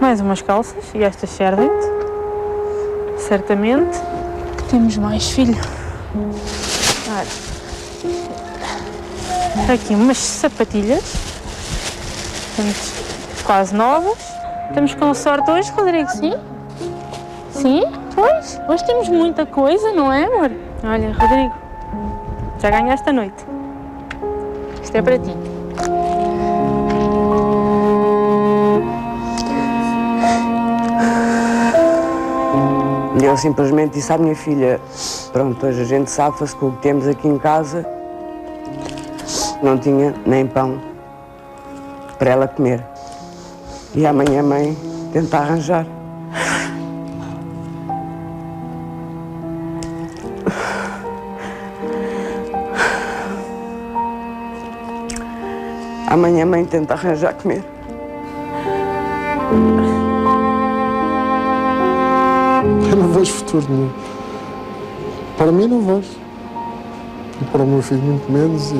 Mais umas calças e estas servem-te. Certamente. Que temos mais, filho. Olha. Aqui umas sapatilhas. Temos quase novas. Estamos com sorte hoje, Rodrigo, sim? Sim? Pois. Hoje temos muita coisa, não é, amor? Olha, Rodrigo, já ganhaste a noite. Isto é para ti. E eu simplesmente disse à minha filha, pronto, hoje a gente safa-se com o que temos aqui em casa. Não tinha nem pão para ela comer. E amanhã a mãe tenta arranjar. Amanhã a mãe tenta arranjar comer. Eu não vejo futuro nenhum. Para mim não vejo. E para o meu filho muito menos. E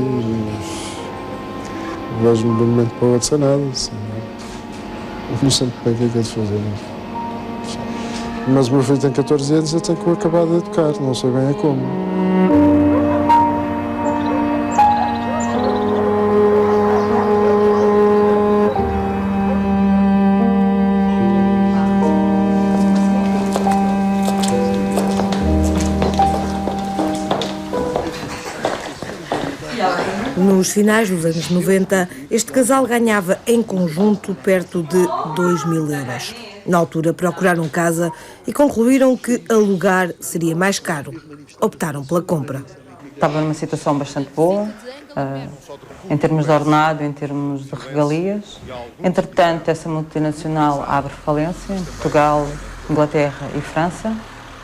vejo-me de um momento para o outro sem nada. Assim, não sei bem o que é que é de fazer. Mas o meu filho tem 14 anos e eu tenho que o acabar de educar. Não sei bem a como. Nos finais dos anos 90, este casal ganhava em conjunto perto de 2.000 euros. Na altura procuraram casa e concluíram que alugar seria mais caro. Optaram pela compra. Estava numa situação bastante boa, em termos de ordenado, em termos de regalias. Entretanto, essa multinacional abre falência em Portugal, Inglaterra e França.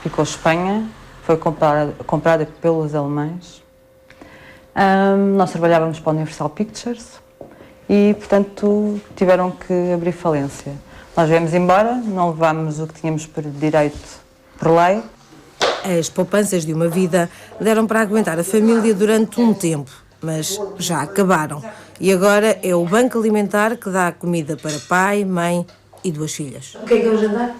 Ficou Espanha, foi comprada pelos alemães. Nós trabalhávamos para a Universal Pictures e, portanto, tiveram que abrir falência. Nós viemos embora, não levámos o que tínhamos por direito por lei. As poupanças de uma vida deram para aguentar a família durante um tempo, mas já acabaram. E agora é o Banco Alimentar que dá comida para pai, mãe e 2 filhas. O que é o jantar?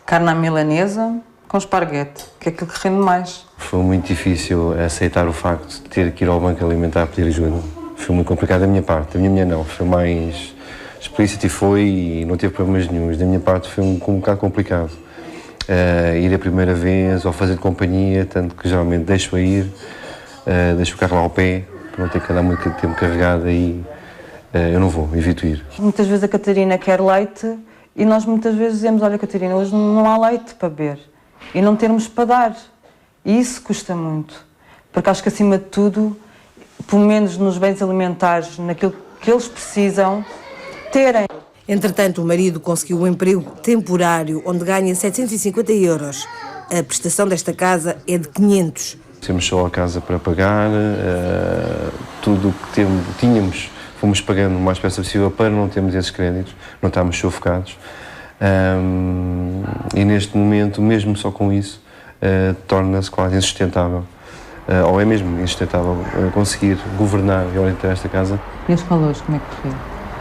Carne à milanesa com esparguete, que é aquilo que rende mais. Foi muito difícil aceitar o facto de ter que ir ao Banco Alimentar pedir ajuda. Foi muito complicado da minha parte. Da minha mulher não, foi mais explícito e foi e não teve problemas nenhuns. Da minha parte foi um bocado complicado. Ir a primeira vez ou fazer de companhia, tanto que geralmente deixo-a ir, deixo o carro lá ao pé, para não ter que andar muito tempo carregado aí. Eu não vou, evito ir. Muitas vezes a Catarina quer leite e nós muitas vezes dizemos, olha Catarina, hoje não há leite para beber. E não termos para dar. E isso custa muito. Porque acho que, acima de tudo, pelo menos nos bens alimentares, naquilo que eles precisam, terem. Entretanto, o marido conseguiu um emprego temporário, onde ganha 750 euros. A prestação desta casa é de 500. Temos só a casa para pagar, tudo o que tínhamos, fomos pagando o mais depressa possível para não termos esses créditos, não estarmos sufocados. E neste momento, mesmo só com isso, torna-se quase insustentável, ou é mesmo insustentável, conseguir governar e orientar esta casa. E os calores, como é que correu?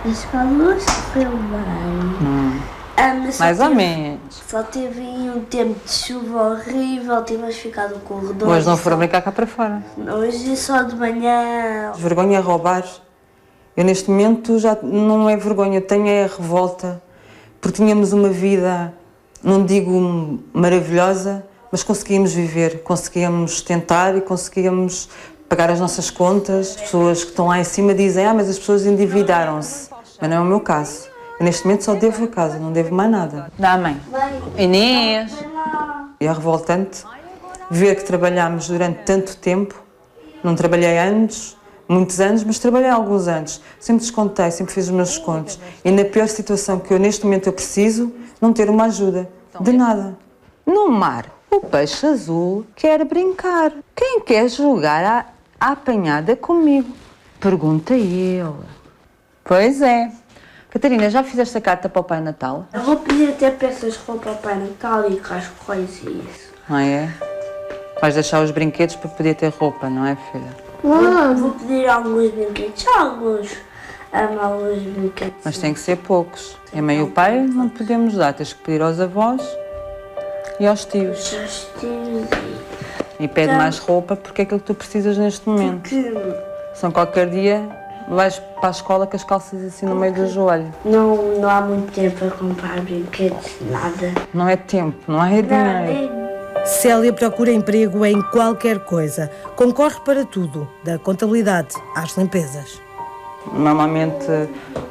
Os calores correu bem. Mais ou menos. Só teve um tempo de chuva horrível, tivemos ficado no corredor. Hoje não foram brincar cá para fora. Hoje só de manhã. Vergonha é roubar. Eu neste momento já não é vergonha, tenho é a revolta. Porque tínhamos uma vida, não digo maravilhosa, mas conseguíamos viver, conseguíamos tentar e conseguíamos pagar as nossas contas. As pessoas que estão lá em cima dizem, mas as pessoas endividaram-se. Mas não é o meu caso. Eu neste momento só devo a casa, não devo mais nada. Dá, mãe. Inês. E é revoltante ver que trabalhámos durante tanto tempo. Não trabalhei muitos anos, mas trabalhei alguns anos. Sempre descontei, sempre fiz os meus descontos. E na pior situação que eu neste momento eu preciso, não ter uma ajuda. De nada. No mar, o peixe azul quer brincar. Quem quer jogar à apanhada comigo? Pergunta ele. Pois é. Catarina, já fizeste a carta para o Pai Natal? Eu vou pedir até peças para o Pai Natal e cascóis e isso. Não é? Vais deixar os brinquedos para poder ter roupa, não é, filha? Não, vou pedir alguns brinquedos, alguns. ama os brinquedos. Mas tem que ser poucos. A mãe e o pai não podemos dar, tens que pedir aos avós e aos tios. Os tios E pede mais roupa porque é aquilo que tu precisas neste momento. Senão qualquer dia vais para a escola com as calças assim no meio do joelho. não há muito tempo para comprar brinquedos, nada. Não é tempo, não é dinheiro. Célia procura emprego em qualquer coisa. Concorre para tudo, da contabilidade às limpezas. Normalmente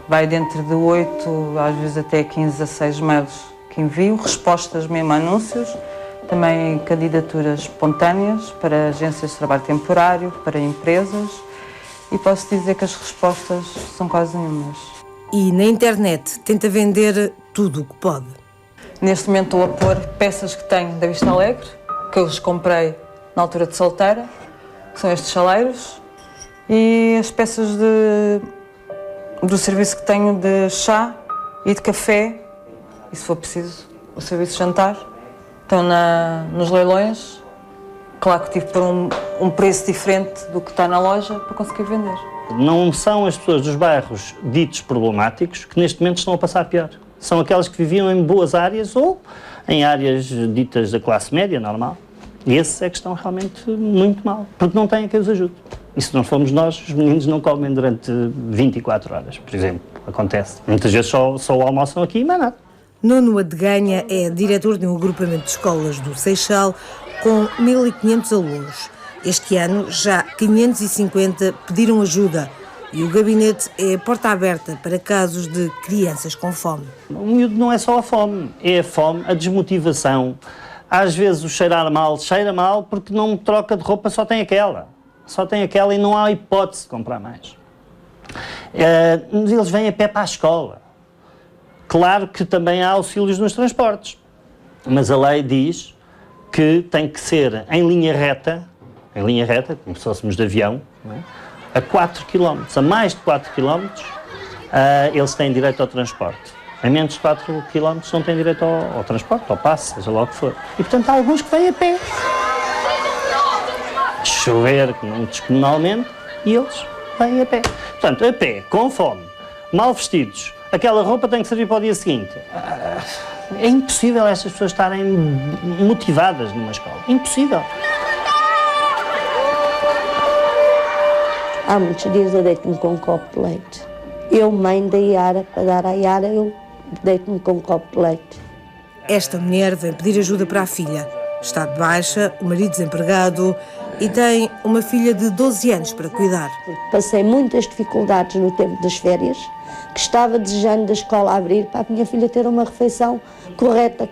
vai dentro de 8, às vezes até 15 a 6 mails que envio, respostas mesmo a anúncios, também candidaturas espontâneas para agências de trabalho temporário, para empresas, e posso dizer que as respostas são quase nenhumas. E na internet tenta vender tudo o que pode. Neste momento estou a pôr peças que tenho da Vista Alegre, que eu os comprei na altura de solteira, que são estes chaleiros, e as peças do serviço que tenho de chá e de café, e se for preciso, o serviço de jantar, estão nos leilões. Claro que tive por um preço diferente do que está na loja para conseguir vender. Não são as pessoas dos bairros ditos problemáticos que neste momento estão a passar pior. São aquelas que viviam em boas áreas ou em áreas ditas da classe média, normal. E esses é que estão realmente muito mal, porque não têm quem os ajude. E se não formos nós, os meninos não comem durante 24 horas, por exemplo. Acontece. Muitas vezes só almoçam aqui e mais nada. Nuno Adeganha é diretor de um agrupamento de escolas do Seixal com 1.500 alunos. Este ano, já 550 pediram ajuda e o gabinete é porta aberta para casos de crianças com fome. O miúdo não é só a fome, é a fome, a desmotivação. Às vezes o cheira mal porque não troca de roupa, só tem aquela. Só tem aquela e não há hipótese de comprar mais. Eles vêm a pé para a escola. Claro que também há auxílios nos transportes, mas a lei diz que tem que ser em linha reta, como se fôssemos de avião, não é? A 4 km, a mais de 4 km, eles têm direito ao transporte. A menos de 4 km não têm direito ao transporte, ao passe, seja lá o que for. E, portanto, há alguns que vêm a pé. Chover descomunalmente e eles vêm a pé. Portanto, a pé, com fome, mal vestidos, aquela roupa tem que servir para o dia seguinte. É impossível estas pessoas estarem motivadas numa escola. Impossível. Há muitos dias eu deito-me com um copo de leite. Eu, mãe da Yara, para dar à Yara, eu deito-me com um copo de leite. Esta mulher vem pedir ajuda para a filha. Está de baixa, o marido desempregado e tem uma filha de 12 anos para cuidar. Passei muitas dificuldades no tempo das férias, que estava desejando da escola abrir para a minha filha ter uma refeição correta,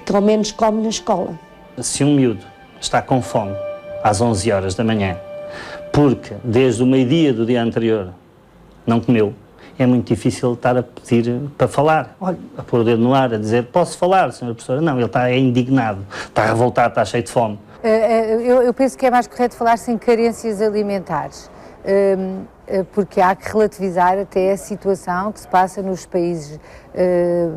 que ao menos come na escola. Se um miúdo está com fome às 11 horas da manhã, porque desde o meio-dia do dia anterior não comeu, é muito difícil estar a pedir para falar. Olha, a pôr o dedo no ar, a dizer, posso falar, senhora professora? Não, ele está indignado, está revoltado, está cheio de fome. Eu penso que é mais correto falar-se em carências alimentares, porque há que relativizar até a situação que se passa nos países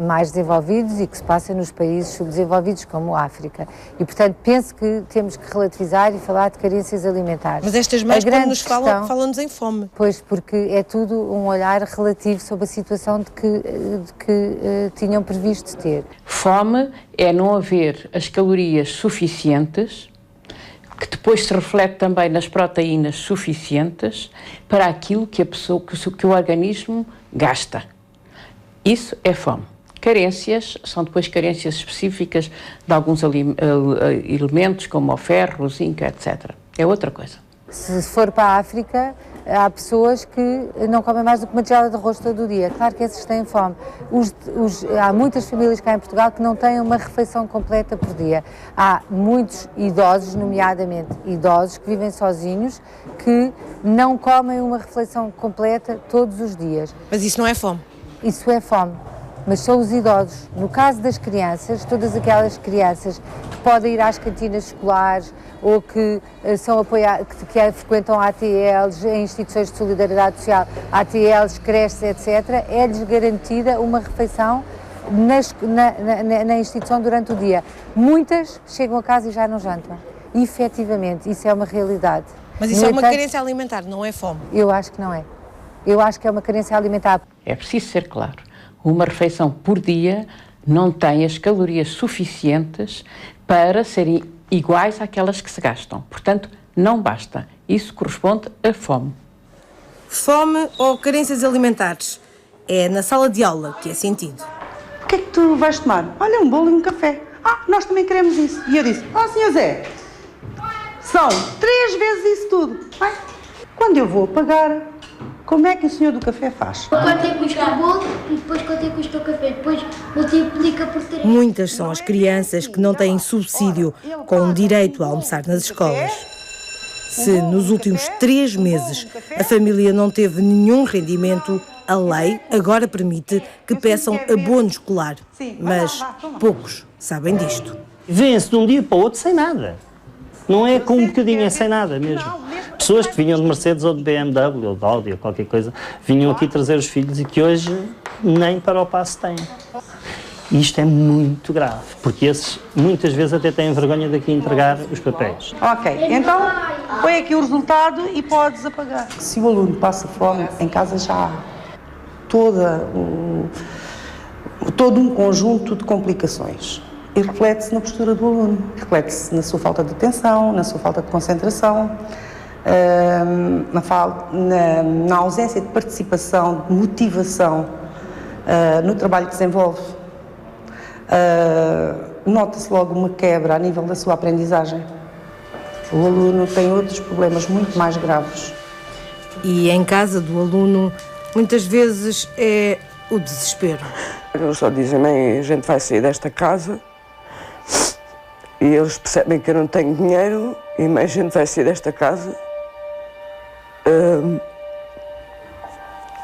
mais desenvolvidos e que se passa nos países subdesenvolvidos, como a África. E, portanto, penso que temos que relativizar e falar de carências alimentares. Mas estas mães, quando nos falam, falam-nos em fome. Pois, porque é tudo um olhar relativo sobre a situação de que tinham previsto ter. Fome é não haver as calorias suficientes, que depois se reflete também nas proteínas suficientes para aquilo que a pessoa, que o organismo gasta. Isso é fome. Carências são depois carências específicas de alguns elementos, como o ferro, o zinco, etc. É outra coisa. Se for para a África, há pessoas que não comem mais do que uma tigela de arroz todo o dia. Claro que esses têm fome. Há muitas famílias cá em Portugal que não têm uma refeição completa por dia. Há muitos idosos, nomeadamente idosos, que vivem sozinhos, que não comem uma refeição completa todos os dias. Mas isso não é fome? Isso é fome. Mas são os idosos. No caso das crianças, todas aquelas crianças que podem ir às cantinas escolares ou que são que frequentam ATLs, em instituições de solidariedade social, ATLs, creches, etc., é-lhes garantida uma refeição na instituição durante o dia. Muitas chegam a casa e já não jantam. E, efetivamente, isso é uma realidade. Mas isso é uma carência alimentar, não é fome? Eu acho que não é. Eu acho que é uma carência alimentar. É preciso ser claro, uma refeição por dia não tem as calorias suficientes para serem iguais àquelas que se gastam. Portanto, não basta. Isso corresponde a fome. Fome ou carências alimentares? É na sala de aula que é sentido. O que é que tu vais tomar? Olha, um bolo e um café. Nós também queremos isso. E eu disse, Sr. Zé, são 3 vezes isso tudo. Quando eu vou pagar, como é que o senhor do café faz? Quanto é que custa o bolo e depois quanto é que custa o café? Depois multiplica por 3. Muitas são as crianças que não têm subsídio com direito a almoçar nas escolas. Se nos últimos 3 meses a família não teve nenhum rendimento, a lei agora permite que peçam abono escolar. Mas poucos sabem disto. Vêm-se de um dia para o outro sem nada. Não é com um bocadinho, é sem nada mesmo. Pessoas que vinham de Mercedes ou de BMW ou de Audi ou qualquer coisa, vinham aqui trazer os filhos e que hoje nem para o passo têm. E isto é muito grave, porque esses muitas vezes até têm vergonha de aqui entregar os papéis. Ok, então põe aqui o resultado e podes apagar. Se o aluno passa fome, em casa já há todo um conjunto de complicações. E reflete-se na postura do aluno, reflete-se na sua falta de atenção, na sua falta de concentração, na ausência de participação, de motivação no trabalho que desenvolve. Nota-se logo uma quebra a nível da sua aprendizagem. O aluno tem outros problemas muito mais graves. E em casa do aluno, muitas vezes é o desespero. Eles só dizem, mãe, a gente vai sair desta casa. E eles percebem que eu não tenho dinheiro e mãe, a gente vai sair desta casa.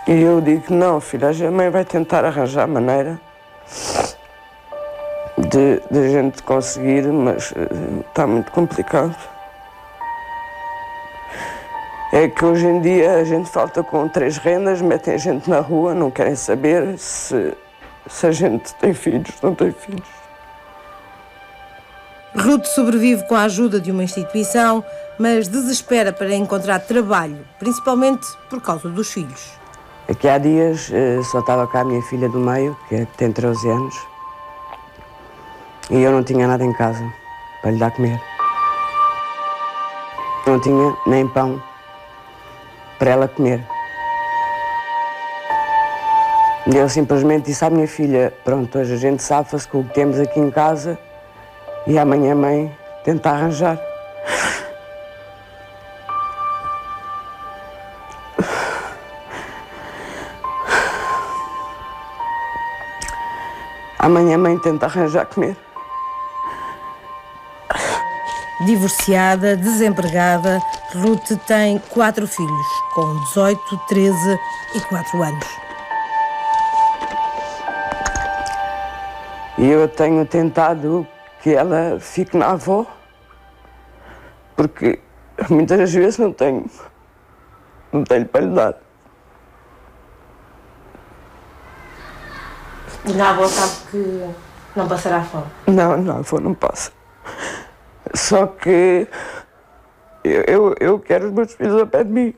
E eu digo, não, filha, a mãe vai tentar arranjar maneira de a gente conseguir, mas está muito complicado. É que hoje em dia a gente falta com 3 rendas, metem a gente na rua, não querem saber se a gente tem filhos, não tem filhos. Ruth sobrevive com a ajuda de uma instituição, mas desespera para encontrar trabalho, principalmente por causa dos filhos. Aqui há dias só estava cá a minha filha do meio, que tem 13 anos, e eu não tinha nada em casa para lhe dar a comer. Não tinha nem pão para ela comer. E eu simplesmente disse à minha filha, pronto, hoje a gente safa-se com o que temos aqui em casa e amanhã a mãe tenta arranjar. Amanhã a mãe tenta arranjar comer. Divorciada, desempregada, Ruth tem 4 filhos, com 18, 13 e 4 anos. E eu tenho tentado que ela fique na avó, porque muitas vezes não tenho para lhe dar. E na avó sabe que não passará fome? Não, a avó não passa. Só que eu quero os meus filhos ao pé de mim.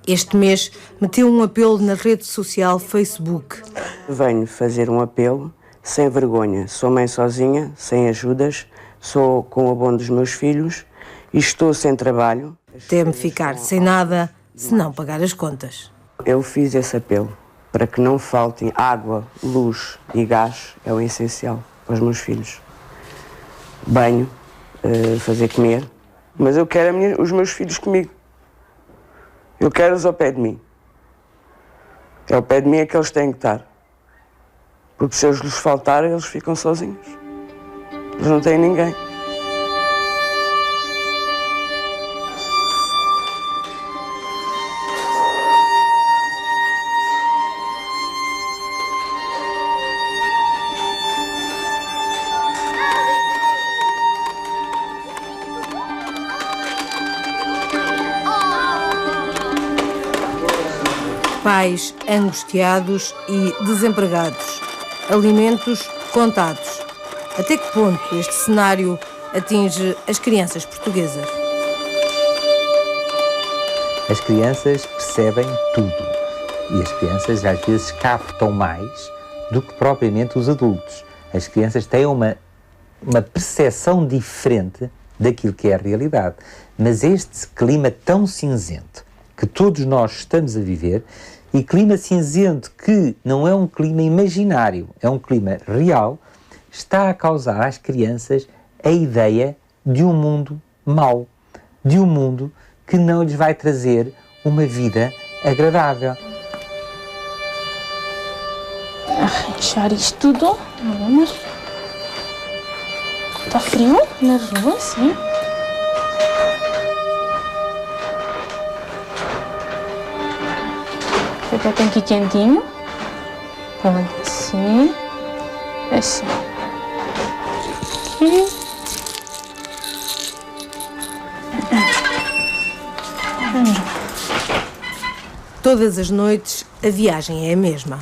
Este mês meteu um apelo na rede social Facebook. Venho fazer um apelo sem vergonha. Sou mãe sozinha, sem ajudas, sou com o abono dos meus filhos e estou sem trabalho. Teme ficar sem nada se não pagar as contas. Eu fiz esse apelo para que não faltem água, luz e gás, é o essencial para os meus filhos. Banho, fazer comer, mas eu quero os meus filhos comigo. Eu quero-os ao pé de mim. É ao pé de mim é que eles têm que estar. Porque se eu lhes faltar, eles ficam sozinhos. Eles não têm ninguém. Pais angustiados e desempregados. Alimentos contados. Até que ponto este cenário atinge as crianças portuguesas. As crianças percebem tudo e as crianças às vezes captam mais do que propriamente os adultos. As crianças têm uma percepção diferente daquilo que é a realidade. Mas este clima tão cinzento que todos nós estamos a viver, e clima cinzento que não é um clima imaginário, é um clima real, está a causar às crianças a ideia de um mundo mau, de um mundo que não lhes vai trazer uma vida agradável. Arranjar isto tudo, vamos. Está frio na rua, sim. Até tem aqui quentinho. Pronto, assim. Assim. Vamos lá. Todas as noites a viagem é a mesma.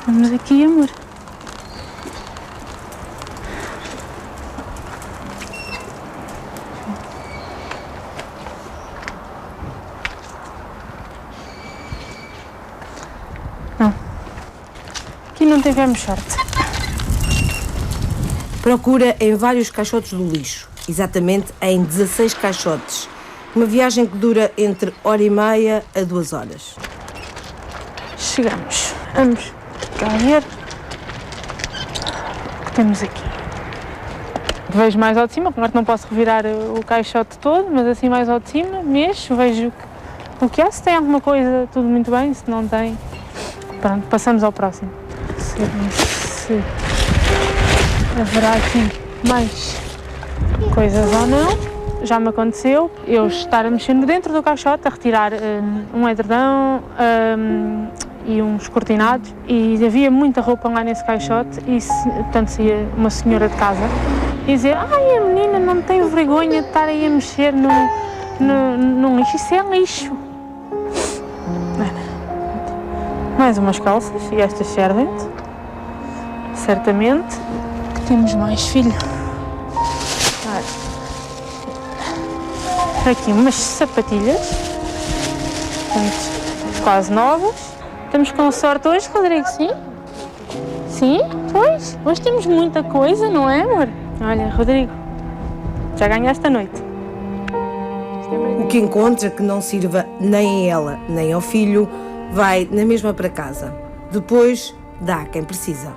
Vamos aqui, amor. Não. Aqui não tivemos sorte. Procura em vários caixotes do lixo, exatamente em 16 caixotes. Uma viagem que dura entre 1h30 a 2 horas. Chegamos. Vamos cá ver o que temos aqui. Vejo mais ao de cima, claro que não posso revirar o caixote todo, mas assim mais ao de cima, mexo, vejo o que há. Se tem alguma coisa, tudo muito bem, se não tem, pronto, passamos ao próximo. Se haverá aqui mais coisas ou não. Já me aconteceu eu estar a mexer dentro do caixote, a retirar um edredão e uns cortinados, e havia muita roupa lá nesse caixote, e portanto saía uma senhora de casa e dizia: ai, a menina não tem vergonha de estar aí a mexer no lixo, isso é lixo. Mais umas calças, e estas servem certamente. Que temos mais, filho? Aqui umas sapatilhas, portanto, quase novas. Estamos com sorte hoje, Rodrigo, sim? Sim? Pois, hoje temos muita coisa, não é, amor? Olha, Rodrigo, já ganhaste a noite. O que encontra que não sirva nem a ela, nem ao filho, vai na mesma para casa. Depois, dá a quem precisa.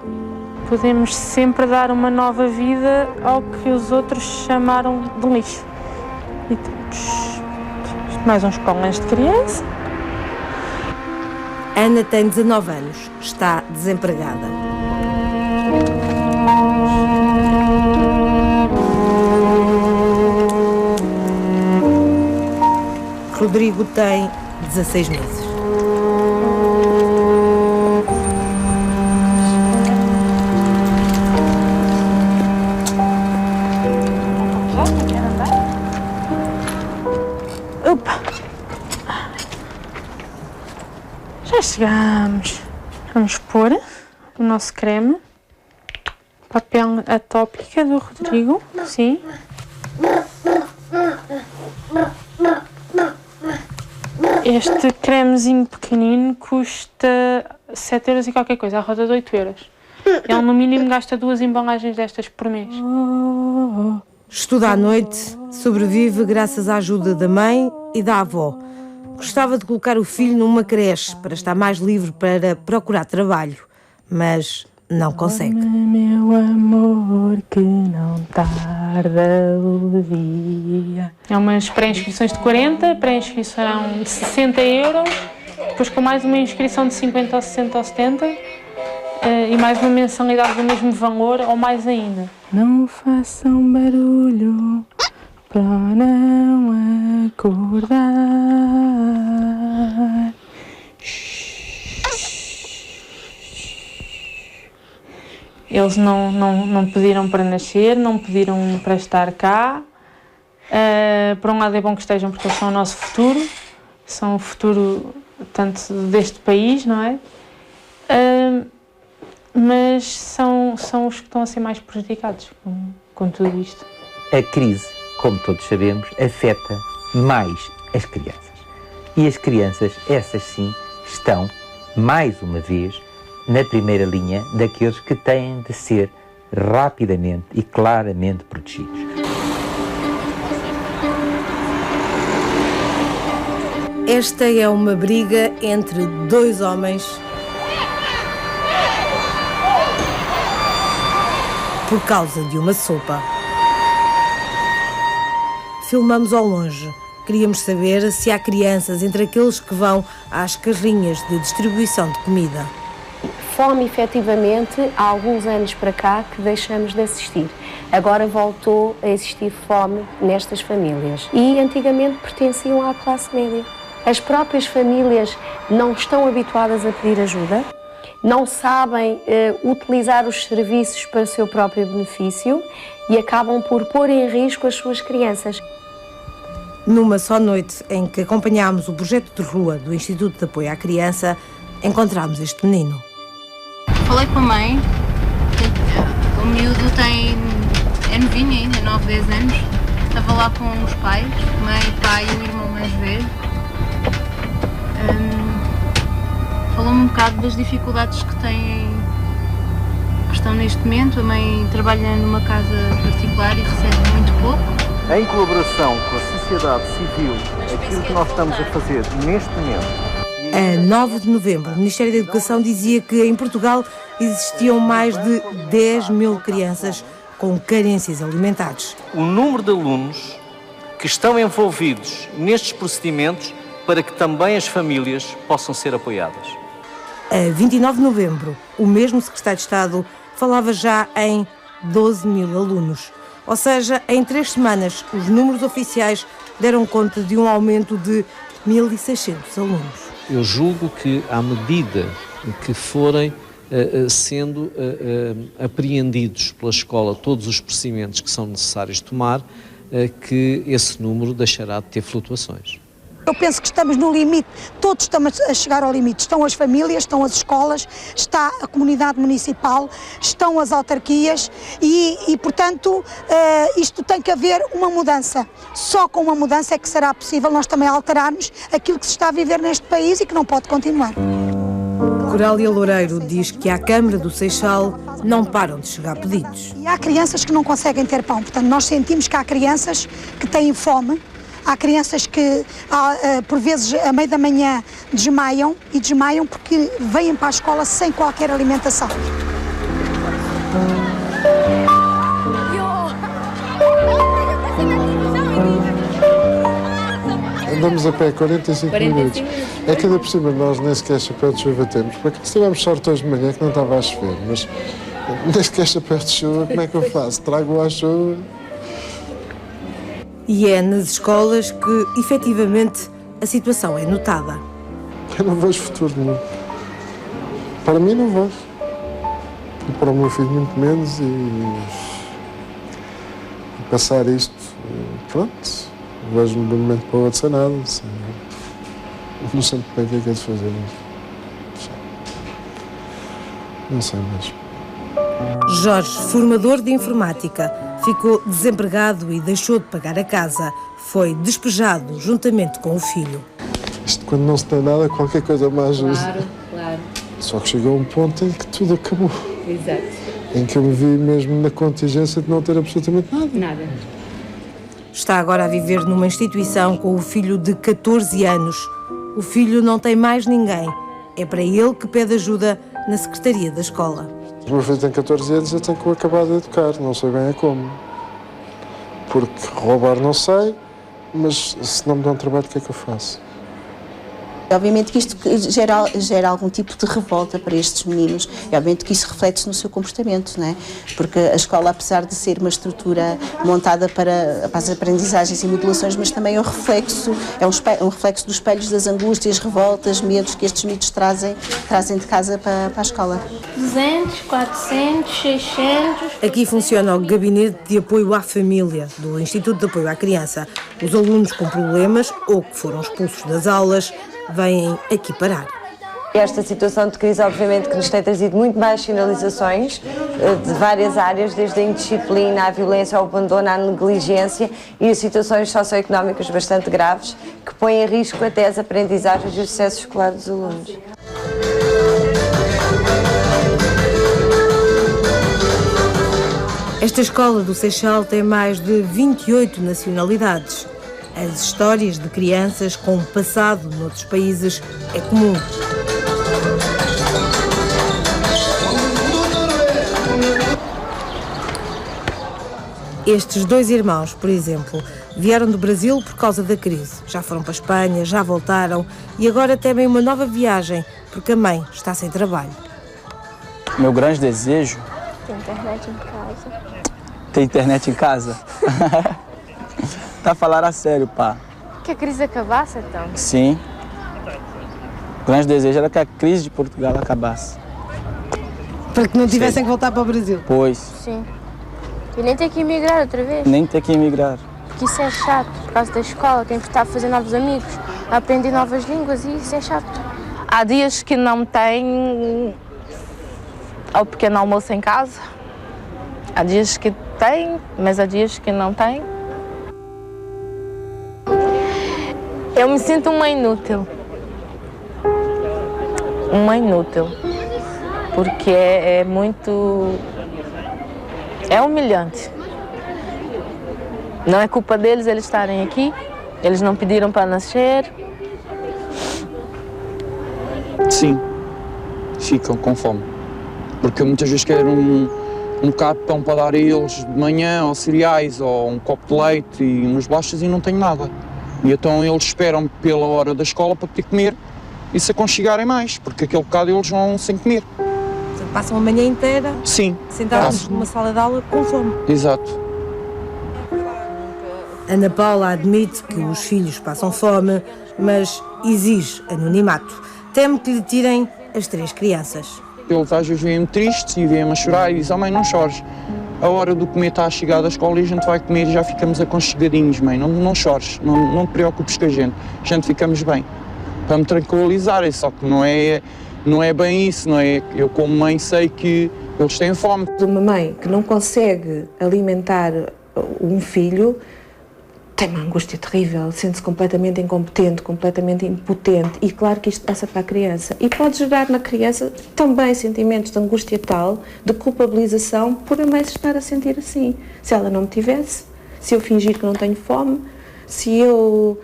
Podemos sempre dar uma nova vida ao que os outros chamaram de lixo. E temos mais uns colãs de criança. Ana tem 19 anos, está desempregada. Rodrigo tem 16 meses. Opa! Já chegamos. Vamos pôr o nosso creme. Papel atópica do Rodrigo. Sim. Este cremezinho pequenino custa 7 euros e qualquer coisa, à roda de 8 euros. Ele no mínimo gasta 2 embalagens destas por mês. Estuda à noite, sobrevive graças à ajuda da mãe e da avó. Gostava de colocar o filho numa creche para estar mais livre para procurar trabalho, mas não consegue. Meu amor, que não tarda o dia. É umas pré-inscrições de 40, pré-inscrição de 60 euros, depois com mais uma inscrição de 50 ou 60 ou 70 e mais uma mensalidade do mesmo valor ou mais ainda. Não façam barulho para não acordar. Eles não pediram para nascer, não pediram para estar cá. Por um lado é bom que estejam porque eles são o nosso futuro, são o futuro tanto deste país, não é? Mas são os que estão a ser mais prejudicados com tudo isto. A crise, como todos sabemos, afeta mais as crianças. E as crianças, essas sim, estão, mais uma vez, na primeira linha daqueles que têm de ser rapidamente e claramente protegidos. Esta é uma briga entre dois homens por causa de uma sopa. Filmamos ao longe. Queríamos saber se há crianças entre aqueles que vão às carrinhas de distribuição de comida. Fome, efetivamente, há alguns anos para cá que deixamos de assistir. Agora voltou a existir fome nestas famílias. E antigamente pertenciam à classe média. As próprias famílias não estão habituadas a pedir ajuda, não sabem utilizar os serviços para o seu próprio benefício e acabam por pôr em risco as suas crianças. Numa só noite em que acompanhámos o projeto de rua do Instituto de Apoio à Criança, encontramos este menino. Falei com a mãe, o miúdo é novinho ainda, 9, 10 anos, estava lá com os pais, mãe, pai e o irmão mais velho. Falou-me um bocado das dificuldades que estão neste momento. A mãe trabalha numa casa particular e recebe muito pouco. Em colaboração com a sociedade civil, aquilo que nós estamos a fazer neste momento. A 9 de novembro, o Ministério da Educação dizia que em Portugal existiam mais de 10 mil crianças com carências alimentares. O número de alunos que estão envolvidos nestes procedimentos para que também as famílias possam ser apoiadas. A 29 de novembro, o mesmo secretário de Estado falava já em 12 mil alunos. Ou seja, em 3 semanas, os números oficiais deram conta de um aumento de 1.600 alunos. Eu julgo que, à medida que forem sendo apreendidos pela escola todos os procedimentos que são necessários tomar, que esse número deixará de ter flutuações. Eu penso que estamos no limite, todos estamos a chegar ao limite. Estão as famílias, estão as escolas, está a comunidade municipal, estão as autarquias e portanto, isto tem que haver uma mudança. Só com uma mudança é que será possível nós também alterarmos aquilo que se está a viver neste país e que não pode continuar. Corália Loureiro diz que à Câmara do Seixal não param de chegar pedidos. E há crianças que não conseguem ter pão, portanto nós sentimos que há crianças que têm fome. Há crianças que, por vezes, à meia da manhã desmaiam porque vêm para a escola sem qualquer alimentação. Andamos a pé 45 minutos. É que ainda por cima nós nem sequer chapéu de chuva temos. Porque se tivemos sorte hoje de manhã que não estava a chover, mas nem sequer chapéu de chuva, como é que eu faço? Trago à chuva. E é nas escolas que, efetivamente, a situação é notada. Eu não vejo futuro nenhum. Para mim não vejo. E para o meu filho muito menos. E passar isto, pronto, vejo-me de um momento para o outro sem nada. Não sei bem o que é de fazer. Não sei mesmo. Jorge, formador de informática, ficou desempregado e deixou de pagar a casa. Foi despejado juntamente com o filho. Isto quando não se tem nada, qualquer coisa mais ajuda. Claro. Só que chegou a um ponto em que tudo acabou. Exato. Em que eu me vi mesmo na contingência de não ter absolutamente nada. Nada. Está agora a viver numa instituição com o filho de 14 anos. O filho não tem mais ninguém. É para ele que pede ajuda na secretaria da escola. O meu filho tem 14 anos e eu tenho que o acabar de educar, não sei bem como. Porque roubar não sei, mas se não me dão trabalho, o que é que eu faço? Obviamente que isto gera algum tipo de revolta para estes meninos e obviamente que isso reflete-se no seu comportamento, não é? Porque a escola, apesar de ser uma estrutura montada para as aprendizagens e modulações, mas também é um reflexo dos espelhos das angústias, revoltas, medos que estes miúdos trazem de casa para a escola. 200, 400, 600... Aqui funciona o Gabinete de Apoio à Família do Instituto de Apoio à Criança. Os alunos com problemas ou que foram expulsos das aulas vêm aqui parar. Esta situação de crise, obviamente, que nos tem trazido muito mais sinalizações de várias áreas, desde a indisciplina, à violência, ao abandono, à negligência e a situações socioeconómicas bastante graves que põem em risco até as aprendizagens e o sucesso escolar dos alunos. Esta escola do Seixal tem mais de 28 nacionalidades. As histórias de crianças com passado noutros países é comum. Estes dois irmãos, por exemplo, vieram do Brasil por causa da crise. Já foram para a Espanha, já voltaram e agora temem uma nova viagem, porque a mãe está sem trabalho. Meu grande desejo... Tem internet em casa. Tem internet em casa? Tá a falar a sério, pá. Que a crise acabasse, então? Sim. O grande desejo era que a crise de Portugal acabasse. Para que não tivessem que voltar para o Brasil? Pois. Sim. E nem ter que emigrar outra vez. Nem ter que emigrar. Porque isso é chato, por causa da escola, tem que estar a fazer novos amigos, a aprender novas línguas e isso é chato. Há dias que não tem ao pequeno almoço em casa. Há dias que tem, mas há dias que não tem. Eu me sinto uma inútil. Uma inútil. Porque é muito... É humilhante. Não é culpa deles eles estarem aqui. Eles não pediram para nascer. Sim, ficam com fome. Porque eu muitas vezes quero um bocado de pão para dar a eles de manhã, ou cereais, ou um copo de leite e umas bolachas e não tenho nada. E então eles esperam pela hora da escola para poder comer e se aconchegarem mais, porque aquele bocado eles vão sem comer. Passam a manhã inteira sentados numa sala de aula com fome. Exato. Ana Paula admite que os filhos passam fome, mas exige anonimato. Teme que lhe tirem as 3 crianças. Eles às vezes vêm-me tristes e vêm-me a chorar e dizem: "Oh mãe, não chores. A hora do comer está a chegar da escola e a gente vai comer e já ficamos aconchegadinhos, mãe. Não chores, não te preocupes com a gente ficamos bem." Para me tranquilizar, só que não é bem isso, não é? Eu como mãe sei que eles têm fome. Uma mãe que não consegue alimentar um filho tem uma angústia terrível, sente-se completamente incompetente, completamente impotente e claro que isto passa para a criança. E pode gerar na criança também sentimentos de angústia tal, de culpabilização por a mãe se estar a sentir assim. Se ela não me tivesse, se eu fingir que não tenho fome, se eu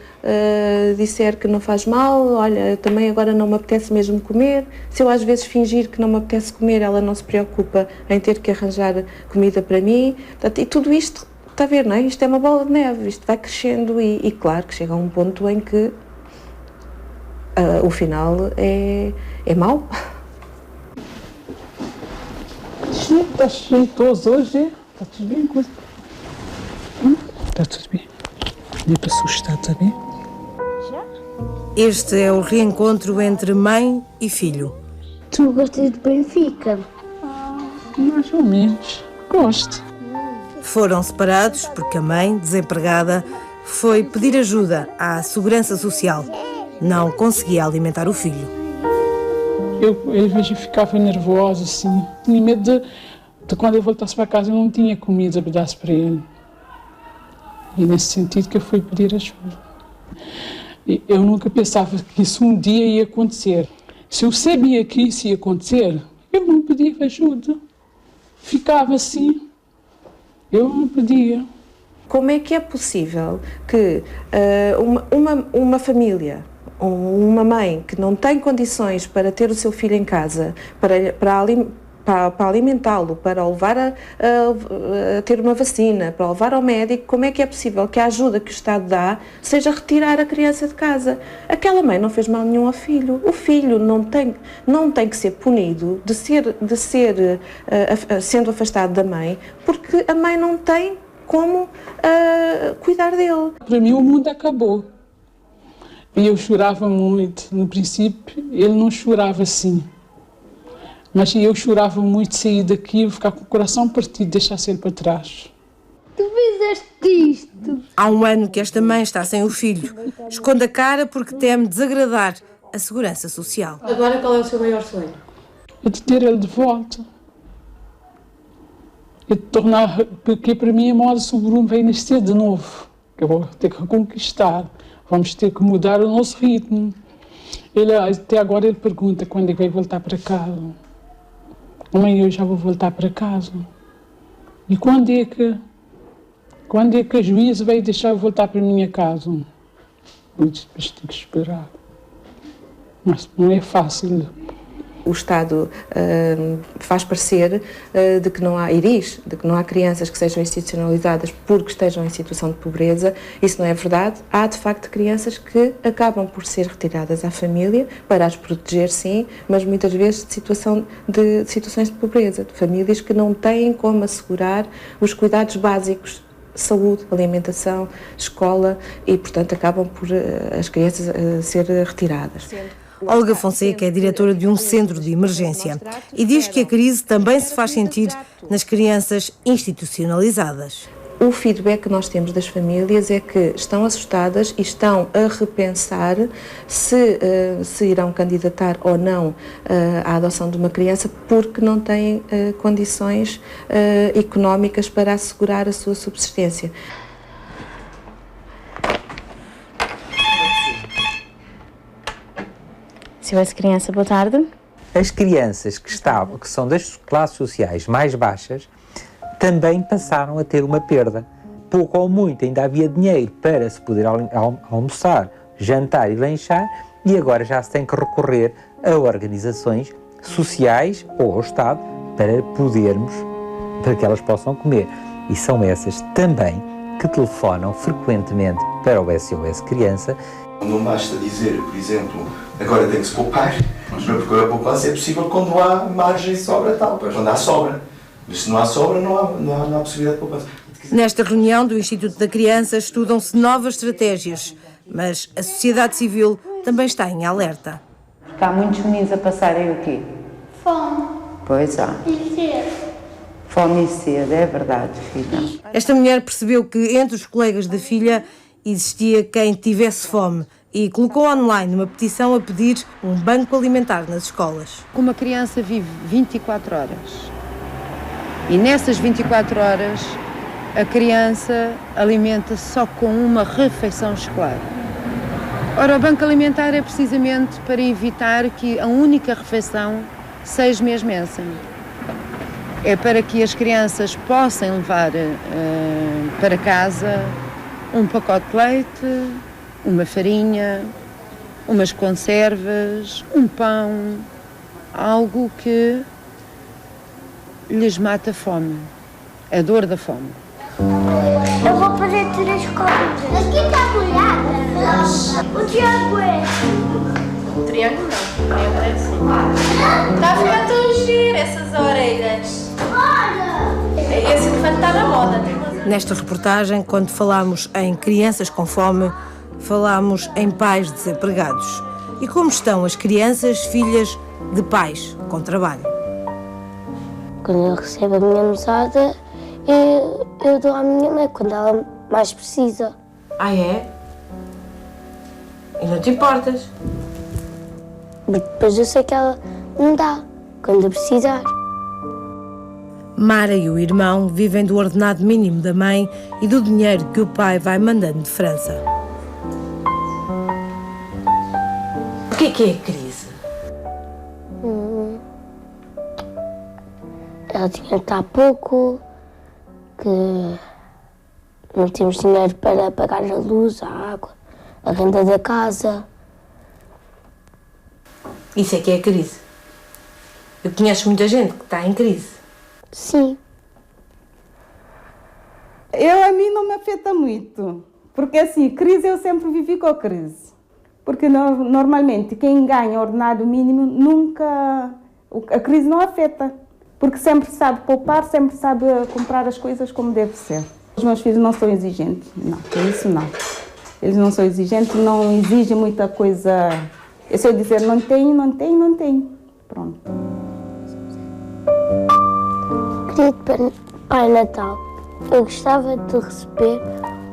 disser que não faz mal, olha, também agora não me apetece mesmo comer, se eu às vezes fingir que não me apetece comer, ela não se preocupa em ter que arranjar comida para mim. Portanto, e tudo isto, está a ver, não é? Isto é uma bola de neve, isto vai crescendo e claro que chega a um ponto em que o final é mau. Está jeitoso hoje, está tudo bem? Está tudo bem. Nem para assustar, está bem? Este é o reencontro entre mãe e filho. Tu gostas de Benfica? Mais ou menos. Gosto. Foram separados porque a mãe, desempregada, foi pedir ajuda à Segurança Social. Não conseguia alimentar o filho. Eu às vezes ficava nervosa, assim. Tinha medo de quando eu voltasse para casa eu não tinha comida para dar para ele. E nesse sentido que eu fui pedir ajuda. E eu nunca pensava que isso um dia ia acontecer. Se eu sabia que isso ia acontecer, eu não pedia ajuda. Ficava assim. Eu não pedia. Como é que é possível que uma família, uma mãe que não tem condições para ter o seu filho em casa, para alimentá-lo, para o levar a ter uma vacina, para o levar ao médico, como é que é possível que a ajuda que o Estado dá seja retirar a criança de casa? Aquela mãe não fez mal nenhum ao filho. O filho não tem que ser punido sendo afastado da mãe, porque a mãe não tem como cuidar dele. Para mim o mundo acabou. E eu chorava muito. No princípio ele não chorava assim. Mas eu chorava muito sair daqui, ficar com o coração partido, deixar ser para trás. Tu fizeste isto? Há um ano que esta mãe está sem o filho. Esconde a cara porque teme desagradar a Segurança Social. Agora qual é o seu maior sonho? É de ter ele de volta. É de tornar, porque para mim a moda sobre o Bruno vai nascer de novo. Que eu vou ter que conquistar. Vamos ter que mudar o nosso ritmo. Ele, até agora ele pergunta quando é que vai voltar para casa. Amanhã eu já vou voltar para casa. E quando é que a juíza vai deixar eu voltar para a minha casa? Eu disse, mas tenho que esperar. Mas não é fácil. O Estado faz parecer de que não há, e diz, de que não há crianças que sejam institucionalizadas porque estejam em situação de pobreza. Isso não é verdade. Há, de facto, crianças que acabam por ser retiradas à família para as proteger, sim, mas muitas vezes de situações de pobreza, de famílias que não têm como assegurar os cuidados básicos, saúde, alimentação, escola, e, portanto, acabam por as crianças ser retiradas. Olga Fonseca é diretora de um centro de emergência e diz que a crise também se faz sentir nas crianças institucionalizadas. O feedback que nós temos das famílias é que estão assustadas e estão a repensar se irão candidatar ou não à adoção de uma criança porque não têm condições económicas para assegurar a sua subsistência. Silvestre Criança, boa tarde. As crianças que são das classes sociais mais baixas também passaram a ter uma perda. Pouco ou muito ainda havia dinheiro para se poder almoçar, jantar e lanchar, e agora já se tem que recorrer a organizações sociais ou ao Estado para que elas possam comer. E são essas também que telefonam frequentemente para o SOS Criança. Não basta dizer, por exemplo, agora tem que se poupar, mas para procurar poupança é possível quando há margem, sobra tal, quando há sobra. Mas se não há sobra, não há possibilidade de poupança. Nesta reunião do Instituto da Criança estudam-se novas estratégias, mas a sociedade civil também está em alerta. Porque há muitos meninos a passarem o quê? Fome. Pois há. E sede. Fome e sede, é verdade, filha. Esta mulher percebeu que entre os colegas da filha existia quem tivesse fome e colocou online uma petição a pedir um banco alimentar nas escolas. Uma criança vive 24 horas e nessas 24 horas a criança alimenta-se só com uma refeição escolar. Ora, o banco alimentar é precisamente para evitar que a única refeição seja mesmo essa. É para que as crianças possam levar para casa um pacote de leite, uma farinha, umas conservas, um pão, algo que lhes mata a fome, a dor da fome. Eu vou fazer 3 coisas. Aqui está molhada. O triângulo é. O triângulo não, o triângulo é assim. Está a ficar tão giro essas orelhas. Esse elefante está na moda. Nesta reportagem, quando falamos em crianças com fome, falamos em pais desempregados. E como estão as crianças, filhas de pais com trabalho? Quando eu recebo a minha mesada, eu dou à minha mãe quando ela mais precisa. Ah, é? E não te importas? Mas depois eu sei que ela me dá, quando eu precisar. Mara e o irmão vivem do ordenado mínimo da mãe e do dinheiro que o pai vai mandando de França. O que é a crise? Ela tinha que estar pouco, que não temos dinheiro para pagar a luz, a água, a renda da casa. Isso é que é a crise. Eu conheço muita gente que está em crise. Sim. A mim não me afeta muito, porque assim, crise eu sempre vivi com a crise. Porque normalmente quem ganha ordenado mínimo nunca, a crise não afeta, porque sempre sabe poupar, sempre sabe comprar as coisas como deve ser. Os meus filhos não são exigentes, não, isso não. Eles não são exigentes, não exigem muita coisa. Se eu dizer não tenho, pronto. Querido Pai Natal, eu gostava de receber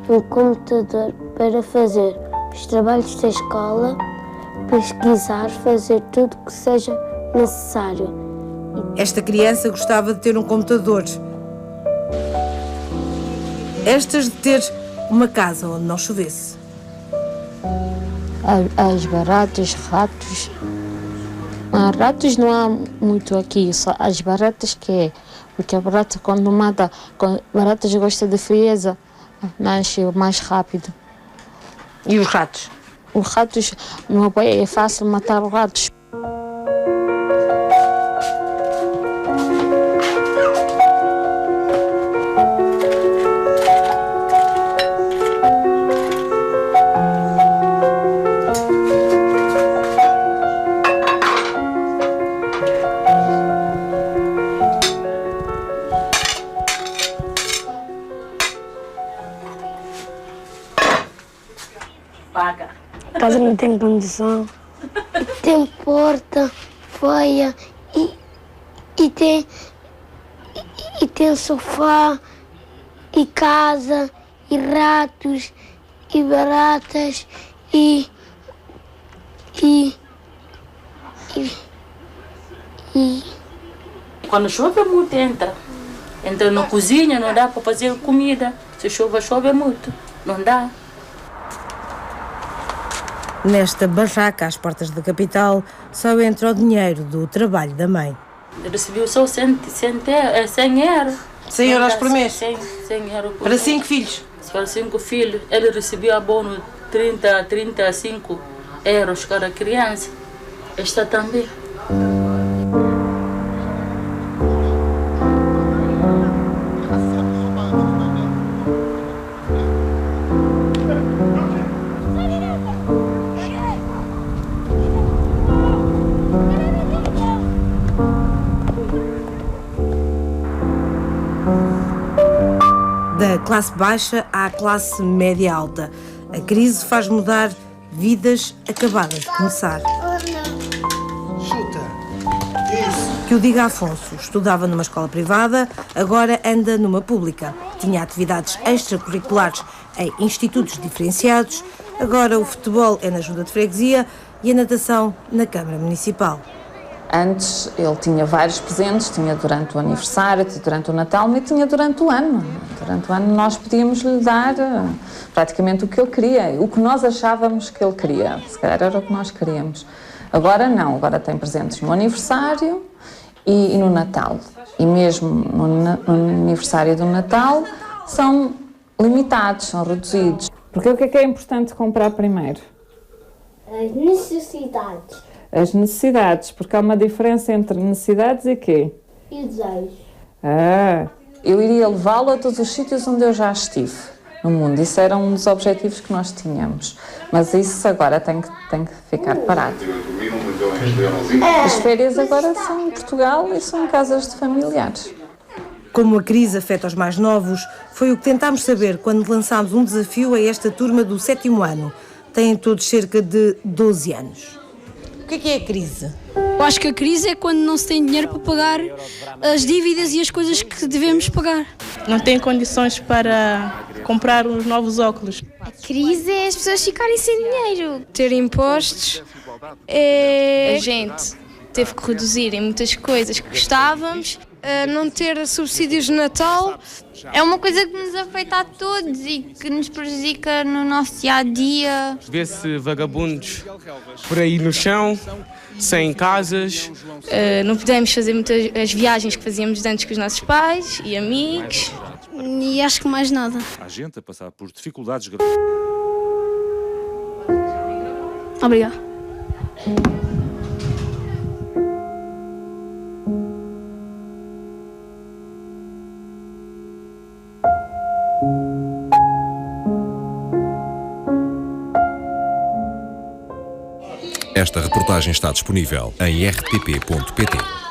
um computador para fazer os trabalhos da escola, pesquisar, fazer tudo que seja necessário. Esta criança gostava de ter um computador. Estas de ter uma casa onde não chovesse. As baratas, ratos. Ratos não há muito aqui, só as baratas que é. Porque a barata, quando mata, baratas gostam de frieza, nasce mais rápido. E os ratos? Os ratos, meu pai, é fácil matar os ratos. A casa não tem condição. Tem porta feia e tem sofá e casa e ratos e baratas e quando chove muito entra na cozinha, não dá para fazer comida. Se chove muito, não dá. Nesta barraca às portas da capital só entra o dinheiro do trabalho da mãe. Recebeu só 100 euros. 100 euros por mês? 100 euros por Para mês. 5 filhos? Para 5 filhos. Ele recebeu abono 35 euros cada criança. Esta também. Da classe baixa à classe média alta. A crise faz mudar vidas acabadas de começar. Que o diga Afonso, estudava numa escola privada, agora anda numa pública. Tinha atividades extracurriculares em institutos diferenciados, agora o futebol é na junta de freguesia e a natação na Câmara Municipal. Antes ele tinha vários presentes, tinha durante o aniversário, durante o Natal, mas tinha durante o ano. Durante o ano nós podíamos lhe dar praticamente o que ele queria, o que nós achávamos que ele queria. Se calhar era o que nós queríamos. Agora não, agora tem presentes no aniversário e no Natal. E mesmo no aniversário do Natal são limitados, são reduzidos. Porque o que é importante comprar primeiro? As necessidades. As necessidades, porque há uma diferença entre necessidades e quê? E desejos. Eu iria levá-lo a todos os sítios onde eu já estive no mundo. Isso era um dos objetivos que nós tínhamos. Mas isso agora tem que ficar parado. As férias agora são em Portugal e são em casas de familiares. Como a crise afeta os mais novos, foi o que tentámos saber quando lançámos um desafio a esta turma do 7º ano. Têm todos cerca de 12 anos. O que é a crise? Eu acho que a crise é quando não se tem dinheiro para pagar as dívidas e as coisas que devemos pagar. Não tem condições para comprar os novos óculos. A crise é as pessoas ficarem sem dinheiro. Ter impostos, a gente teve que reduzir em muitas coisas que gostávamos. Não ter subsídios de Natal. É uma coisa que nos afeta a todos e que nos prejudica no nosso dia-a-dia. Vê-se vagabundos por aí no chão, sem casas. Não podemos fazer muitas as viagens que fazíamos antes com os nossos pais e amigos. E acho que mais nada. Há gente a passar por dificuldades. Obrigada. Esta reportagem está disponível em rtp.pt.